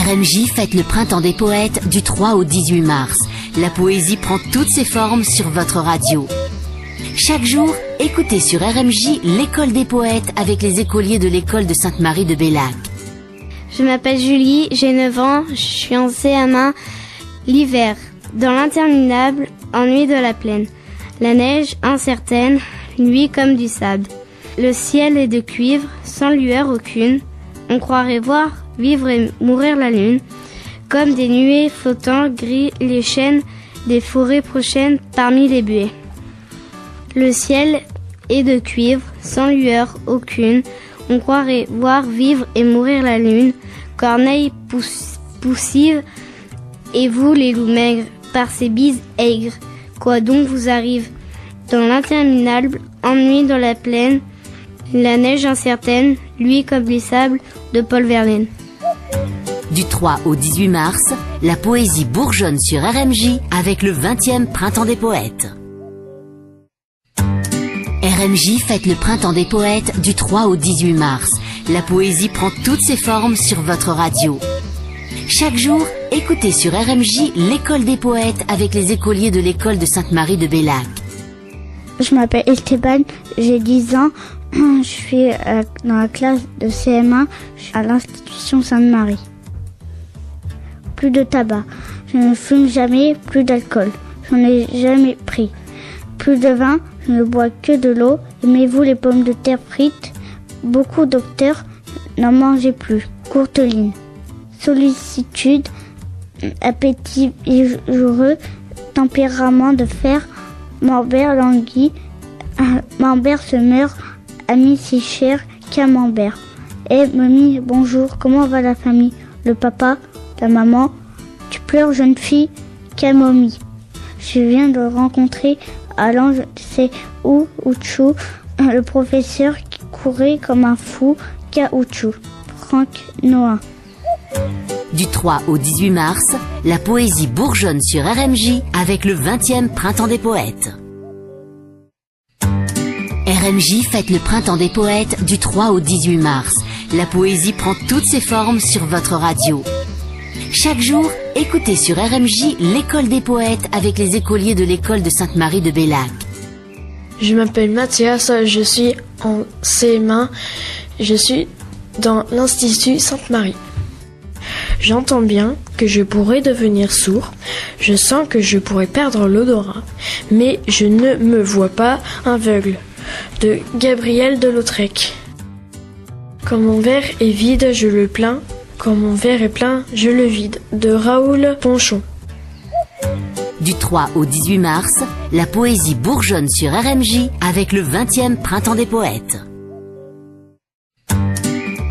RMJ fête le printemps des poètes du 3 au 18 mars. La poésie prend toutes ses formes sur votre radio. Chaque jour, écoutez sur RMJ l'école des poètes avec les écoliers de l'école de Sainte-Marie de Bellac. Je m'appelle Julie, j'ai 9 ans, je suis en CM1 l'hiver, dans l'interminable ennui de la plaine. La neige incertaine, nuit comme du sable. Le ciel est de cuivre, sans lueur aucune. On croirait voir vivre et mourir la lune. Comme des nuées flottant gris les chênes des forêts prochaines parmi les buées. Le ciel est de cuivre, sans lueur aucune. On croirait voir vivre et mourir la lune. Corneille poussive, et vous les loups maigres, par ces bises aigres. Quoi donc vous arrive? Dans l'interminable ennui dans la plaine, la neige incertaine, lui comme les sables de Paul Verlaine. Du 3 au 18 mars, la poésie bourgeonne sur RMJ avec le 20e printemps des poètes. RMJ fête le printemps des poètes du 3 au 18 mars. La poésie prend toutes ses formes sur votre radio. Chaque jour, écoutez sur RMJ l'école des poètes avec les écoliers de l'école de Sainte-Marie de Bellac. Je m'appelle Esteban, j'ai 10 ans, je suis dans la classe de CM1 à l'institution Sainte-Marie. Plus de tabac, je ne fume jamais, plus d'alcool, j'en ai jamais pris. Plus de vin, je ne bois que de l'eau, aimez-vous les pommes de terre frites? Beaucoup docteurs, n'en mangez plus, courte ligne. Sollicitude, appétit vigoureux, tempérament de fer, Mambert languit, Mambert se meurt, ami si cher, Camembert. Eh mamie, bonjour, comment va la famille? Le papa, la maman, tu pleures jeune fille, Camomille. Je viens de rencontrer allant je sais où, Ouchou, le professeur qui courait comme un fou, Caoutchouc. Franck Noah. Du 3 au 18 mars, la poésie bourgeonne sur RMJ avec le 20e printemps des poètes. RMJ fête le printemps des poètes du 3 au 18 mars. La poésie prend toutes ses formes sur votre radio. Chaque jour, écoutez sur RMJ l'école des poètes avec les écoliers de l'école de Sainte-Marie de Bellac. Je m'appelle Mathias, je suis en CM1, je suis dans l'Institut Sainte-Marie. J'entends bien que je pourrais devenir sourd, je sens que je pourrais perdre l'odorat, mais je ne me vois pas aveugle. De Gabriel de Lautrec. Quand mon verre est vide, je le plains. Quand mon verre est plein, je le vide. De Raoul Ponchon. Du 3 au 18 mars, la poésie bourgeonne sur RMJ avec le 20e printemps des poètes.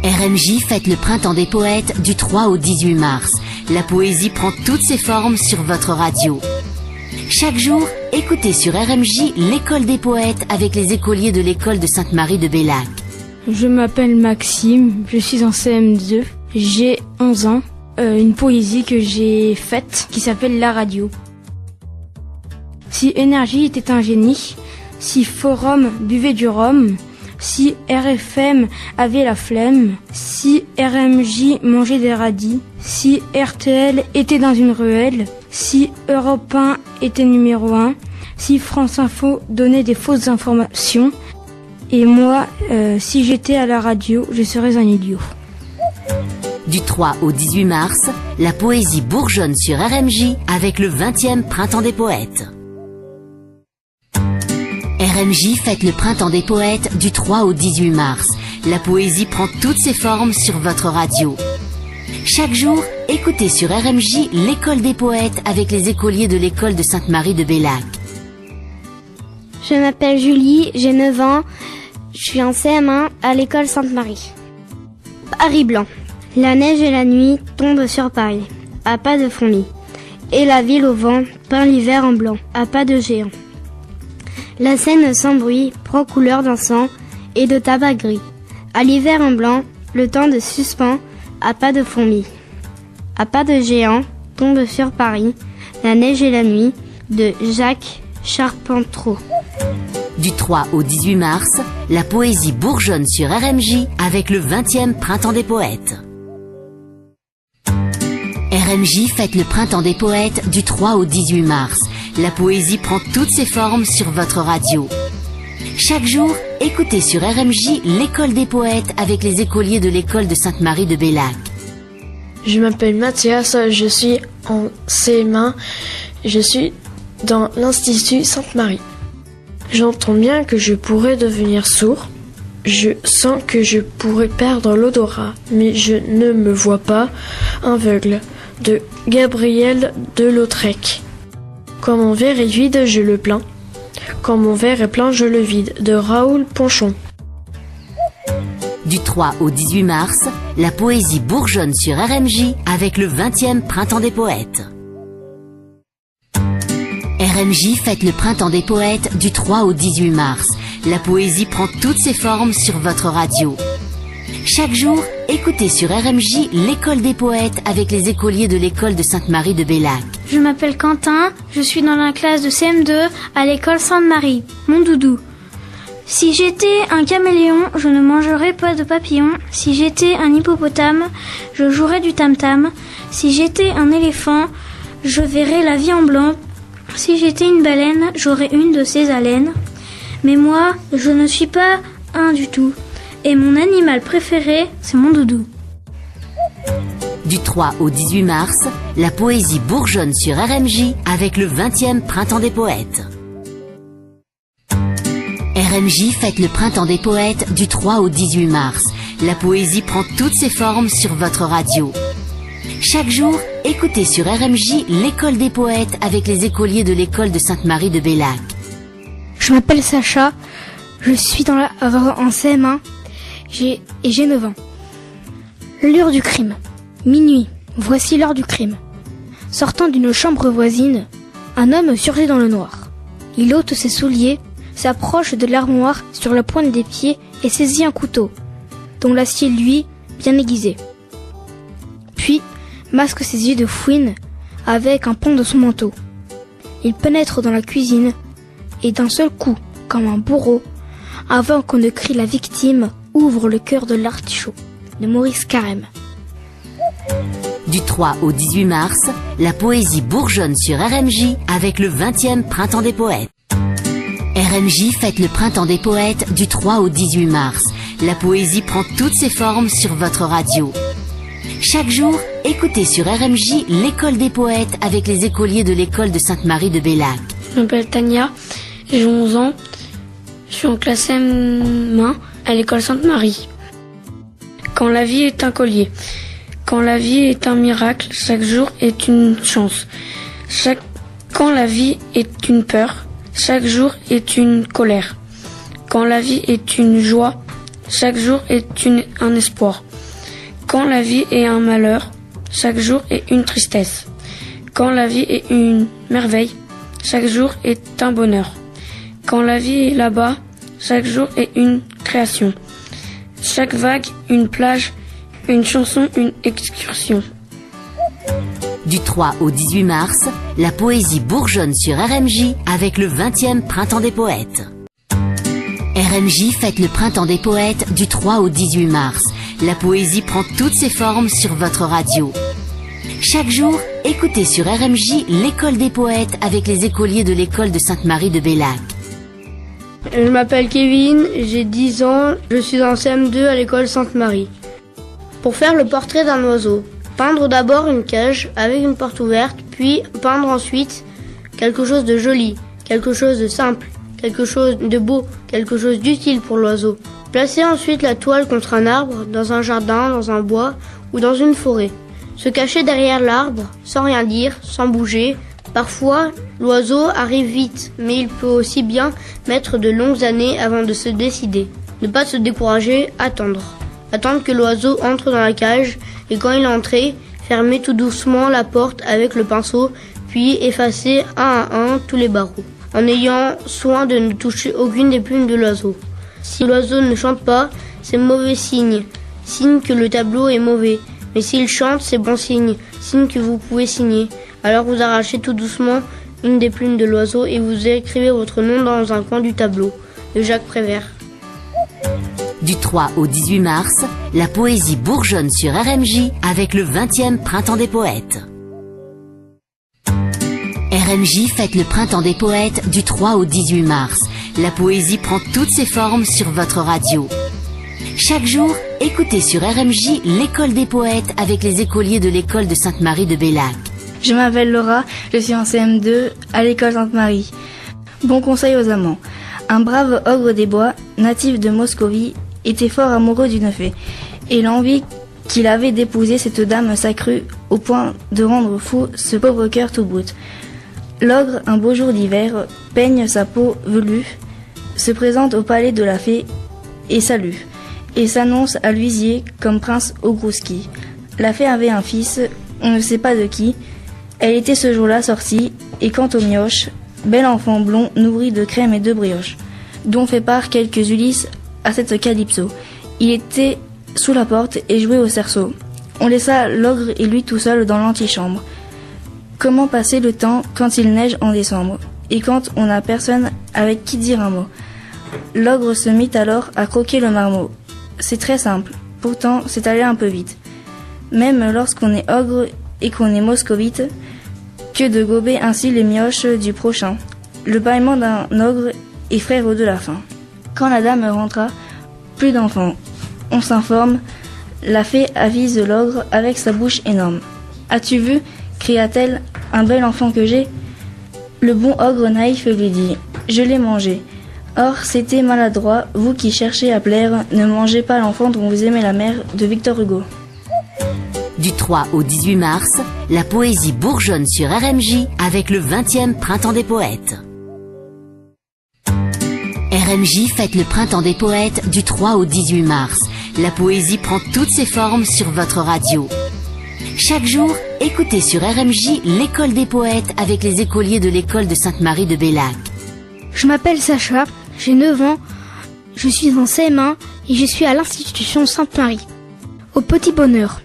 RMJ fête le printemps des poètes du 3 au 18 mars. La poésie prend toutes ses formes sur votre radio. Chaque jour, écoutez sur RMJ l'école des poètes avec les écoliers de l'école de Sainte-Marie de Bellac. Je m'appelle Maxime, je suis en CM2, j'ai 11 ans. Une poésie que j'ai faite qui s'appelle La radio. Si Énergie était un génie, si Forum buvait du rhum, si RFM avait la flemme, si RMJ mangeait des radis, si RTL était dans une ruelle, si Europe 1 était numéro 1, si France Info donnait des fausses informations, et moi, si j'étais à la radio, je serais un idiot. Du 3 au 18 mars, la poésie bourgeonne sur RMJ avec le 20e printemps des poètes. RMJ fête le printemps des poètes du 3 au 18 mars. La poésie prend toutes ses formes sur votre radio. Chaque jour, écoutez sur RMJ l'école des poètes avec les écoliers de l'école de Sainte-Marie de Bellac. Je m'appelle Julie, j'ai 9 ans, je suis en CM1 à l'école Sainte-Marie. Paris blanc. La neige et la nuit tombent sur Paris, à pas de fourmis. Et la ville au vent peint l'hiver en blanc, à pas de géant. La Seine sans bruit prend couleur d'encens et de tabac gris. À l'hiver en blanc, le temps de suspens, à pas de fourmis. À pas de géant tombe sur Paris, la neige et la nuit de Jacques Charpentreau. Du 3 au 18 mars, la poésie bourgeonne sur RMJ avec le 20e printemps des poètes. RMJ fête le printemps des poètes du 3 au 18 mars. La poésie prend toutes ses formes sur votre radio. Chaque jour, écoutez sur RMJ l'école des poètes avec les écoliers de l'école de Sainte-Marie de Bellac. Je m'appelle Mathias, je suis en CM1, je suis dans l'Institut Sainte-Marie. J'entends bien que je pourrais devenir sourd. Je sens que je pourrais perdre l'odorat, mais je ne me vois pas aveugle. De Gabriel Delautrec. Quand mon verre est vide, je le plains. Quand mon verre est plein, je le vide. De Raoul Ponchon. Du 3 au 18 mars, la poésie bourgeonne sur RMJ avec le 20e Printemps des poètes. RMJ fête le printemps des poètes du 3 au 18 mars. La poésie prend toutes ses formes sur votre radio. Chaque jour, écoutez sur RMJ l'école des poètes avec les écoliers de l'école de Sainte-Marie de Bellac. Je m'appelle Quentin, je suis dans la classe de CM2 à l'école Sainte-Marie, mon doudou. Si j'étais un caméléon, je ne mangerais pas de papillons. Si j'étais un hippopotame, je jouerais du tam-tam. Si j'étais un éléphant, je verrais la vie en blanc. Si j'étais une baleine, j'aurais une de ses haleines. Mais moi, je ne suis pas un du tout. Et mon animal préféré, c'est mon doudou. Du 3 au 18 mars, la poésie bourgeonne sur RMJ avec le 20e Printemps des poètes. RMJ fête le printemps des poètes du 3 au 18 mars. La poésie prend toutes ses formes sur votre radio. Chaque jour, écoutez sur RMJ l'école des poètes avec les écoliers de l'école de Sainte-Marie de Bellac. Je m'appelle Sacha, je suis en CM1 et j'ai 9 ans. L'heure du crime. Minuit, voici l'heure du crime. Sortant d'une chambre voisine, un homme surgit dans le noir. Il ôte ses souliers, s'approche de l'armoire sur la pointe des pieds et saisit un couteau, dont l'acier lui, bien aiguisé. Puis, masque ses yeux de fouine avec un pan de son manteau. Il pénètre dans la cuisine et d'un seul coup, comme un bourreau, avant qu'on ne crie la victime, ouvre le cœur de l'artichaut, de Maurice Carême. Du 3 au 18 mars, la poésie bourgeonne sur RMJ avec le 20e Printemps des poètes. RMJ fête le printemps des poètes du 3 au 18 mars. La poésie prend toutes ses formes sur votre radio. Chaque jour, écoutez sur RMJ l'école des poètes avec les écoliers de l'école de Sainte-Marie de Bellac. Je m'appelle Tania, j'ai 11 ans, je suis en classe M1 à l'école Sainte-Marie. Quand la vie est un collier, quand la vie est un miracle, chaque jour est une chance. Quand la vie est une peur, chaque jour est une colère. Quand la vie est une joie, chaque jour est un espoir. Quand la vie est un malheur, chaque jour est une tristesse. Quand la vie est une merveille, chaque jour est un bonheur. Quand la vie est là-bas, chaque jour est une création. Chaque vague, une plage, une chanson, une excursion. Du 3 au 18 mars, la poésie bourgeonne sur RMJ avec le 20e Printemps des poètes. RMJ fête le printemps des poètes du 3 au 18 mars. La poésie prend toutes ses formes sur votre radio. Chaque jour, écoutez sur RMJ l'école des poètes avec les écoliers de l'école de Sainte-Marie de Bellac. Je m'appelle Kevin, j'ai 10 ans, je suis en CM2 à l'école Sainte-Marie. Pour faire le portrait d'un oiseau, peindre d'abord une cage avec une porte ouverte, puis peindre ensuite quelque chose de joli, quelque chose de simple, quelque chose de beau, quelque chose d'utile pour l'oiseau. Placer ensuite la toile contre un arbre, dans un jardin, dans un bois ou dans une forêt. Se cacher derrière l'arbre, sans rien dire, sans bouger. Parfois, l'oiseau arrive vite, mais il peut aussi bien mettre de longues années avant de se décider. Ne pas se décourager, attendre. Attendre que l'oiseau entre dans la cage et quand il est entré, fermer tout doucement la porte avec le pinceau, puis effacer un à un tous les barreaux, en ayant soin de ne toucher aucune des plumes de l'oiseau. Si l'oiseau ne chante pas, c'est mauvais signe, signe que le tableau est mauvais. Mais s'il chante, c'est bon signe, signe que vous pouvez signer. Alors vous arrachez tout doucement une des plumes de l'oiseau et vous écrivez votre nom dans un coin du tableau. De Jacques Prévert. Du 3 au 18 mars, la poésie bourgeonne sur RMJ avec le 20e Printemps des poètes. RMJ fête le printemps des poètes du 3 au 18 mars. La poésie prend toutes ses formes sur votre radio. Chaque jour, écoutez sur RMJ l'école des poètes avec les écoliers de l'école de Sainte-Marie de Bellac. Je m'appelle Laura, je suis en CM2 à l'école Sainte-Marie. Bon conseil aux amants. Un brave ogre des bois, natif de Moscovie, était fort amoureux d'une fée. Et l'envie qu'il avait d'épouser cette dame s'accrut au point de rendre fou ce pauvre cœur tout brut. L'ogre, un beau jour d'hiver, peigne sa peau velue, se présente au palais de la fée et salue, et s'annonce à l'huissier comme prince Ogrouski. La fée avait un fils, on ne sait pas de qui. Elle était ce jour-là sortie, et quant aux mioches, bel enfant blond nourri de crème et de brioche, dont fait part quelques Ulysses à cette calypso. Il était sous la porte et jouait au cerceau. On laissa l'ogre et lui tout seul dans l'antichambre. Comment passer le temps quand il neige en décembre, et quand on n'a personne avec qui dire un mot? L'ogre se mit alors à croquer le marmot. C'est très simple, pourtant c'est allé un peu vite. Même lorsqu'on est ogre et qu'on est moscovite, que de gober ainsi les mioches du prochain. Le bâillement d'un ogre est frère de la faim. Quand la dame rentra, plus d'enfants. On s'informe, la fée avise l'ogre avec sa bouche énorme. « As-tu vu ?» cria-t-elle, « un bel enfant que j'ai ?» Le bon ogre naïf lui dit « Je l'ai mangé. » Or, c'était maladroit, vous qui cherchez à plaire, ne mangez pas l'enfant dont vous aimez la mère, de Victor Hugo. Du 3 au 18 mars, la poésie bourgeonne sur RMJ avec le 20e printemps des poètes. RMJ fête le printemps des poètes du 3 au 18 mars. La poésie prend toutes ses formes sur votre radio. Chaque jour, écoutez sur RMJ l'école des poètes avec les écoliers de l'école de Sainte-Marie de Bellac. Je m'appelle Sacha, j'ai 9 ans, je suis en CM1 et je suis à l'institution Sainte-Marie. Au petit bonheur.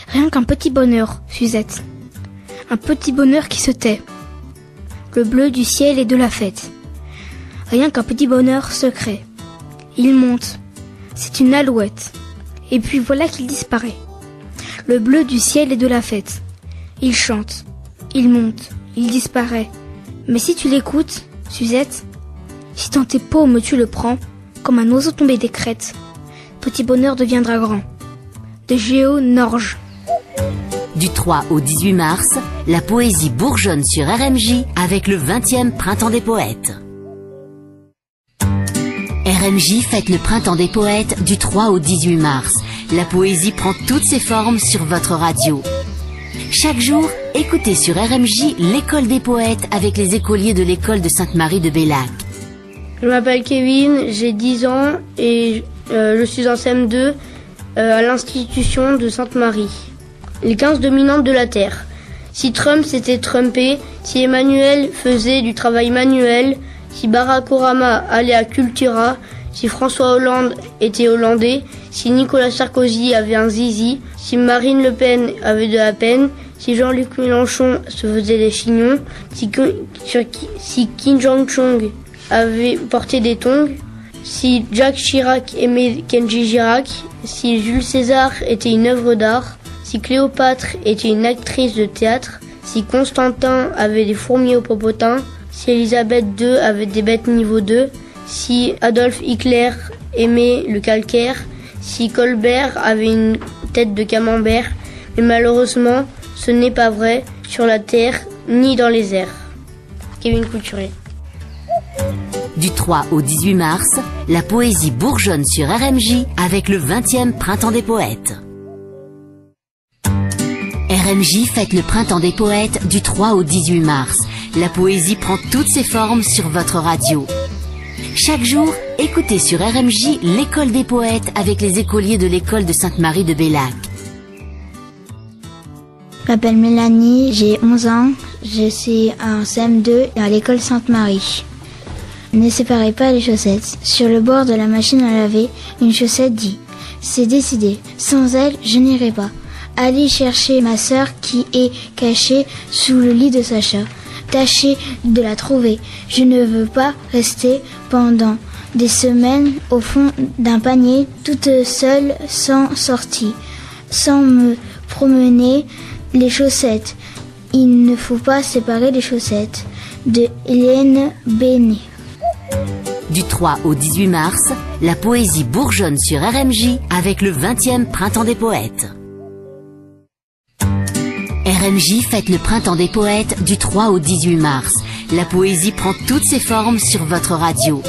Rien qu'un petit bonheur, Suzette. Un petit bonheur qui se tait. Le bleu du ciel et de la fête. Rien qu'un petit bonheur secret. Il monte. C'est une alouette. Et puis voilà qu'il disparaît. Le bleu du ciel et de la fête. Il chante. Il monte. Il disparaît. Mais si tu l'écoutes, Suzette, si dans tes paumes tu le prends, comme un oiseau tombé des crêtes, petit bonheur deviendra grand. De Géo Norge. Du 3 au 18 mars, la poésie bourgeonne sur RMJ avec le 20e printemps des poètes. RMJ fête le printemps des poètes du 3 au 18 mars. La poésie prend toutes ses formes sur votre radio. Chaque jour, écoutez sur RMJ l'école des poètes avec les écoliers de l'école de Sainte-Marie de Bellac. Je m'appelle Kevin, j'ai 10 ans et je suis en CM2 à l'institution de Sainte-Marie. Les 15 dominantes de la Terre. Si Trump s'était trumpé, si Emmanuel faisait du travail manuel, si Barack Obama allait à Cultura, si François Hollande était hollandais, si Nicolas Sarkozy avait un zizi, si Marine Le Pen avait de la peine, si Jean-Luc Mélenchon se faisait des chignons, si Kim Jong-un avait porté des tongs, si Jacques Chirac aimait Kenji Girac, si Jules César était une œuvre d'art, si Cléopâtre était une actrice de théâtre, si Constantin avait des fourmis au popotin, si Elisabeth II avait des bêtes niveau 2, si Adolf Hitler aimait le calcaire, si Colbert avait une tête de camembert, mais malheureusement, ce n'est pas vrai sur la terre ni dans les airs. Kevin Couturier. Du 3 au 18 mars, la poésie bourgeonne sur RMJ avec le 20e printemps des poètes. RMJ fête le printemps des poètes du 3 au 18 mars. La poésie prend toutes ses formes sur votre radio. Chaque jour, écoutez sur RMJ l'école des poètes avec les écoliers de l'école de Sainte-Marie de Bellac. Je m'appelle Mélanie, j'ai 11 ans, je suis en CM2 à l'école Sainte-Marie. Ne séparez pas les chaussettes. Sur le bord de la machine à laver, une chaussette dit « C'est décidé, sans elle, je n'irai pas. Allez chercher ma sœur qui est cachée sous le lit de Sacha. Tâchez de la trouver. Je ne veux pas rester pendant des semaines au fond d'un panier, toute seule, sans sortie, sans me promener les chaussettes. Il ne faut pas séparer les chaussettes de Hélène Bénet. Du 3 au 18 mars, la poésie bourgeonne sur RMJ avec le 20e Printemps des Poètes. RMJ fête le Printemps des Poètes du 3 au 18 mars. La poésie prend toutes ses formes sur votre radio.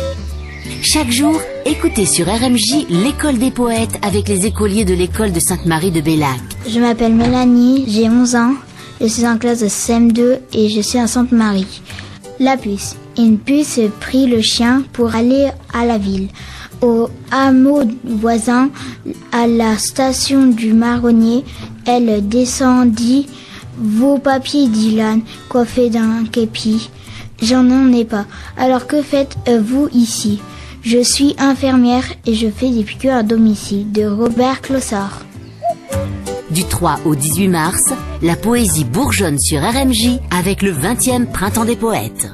Chaque jour, écoutez sur RMJ l'école des poètes avec les écoliers de l'école de Sainte-Marie de Bellac. Je m'appelle Mélanie, j'ai 11 ans, je suis en classe de CM2 et je suis à Sainte-Marie. La puce. Une puce prit le chien pour aller à la ville. Au hameau voisin, à la station du marronnier, elle descendit. Vos papiers, dit l'âne, coiffé d'un képi. J'en ai pas. Alors que faites-vous ici? Je suis infirmière et je fais des piqûres à domicile. De Robert Clossard. Du 3 au 18 mars, la poésie bourgeonne sur RMJ avec le 20e Printemps des Poètes.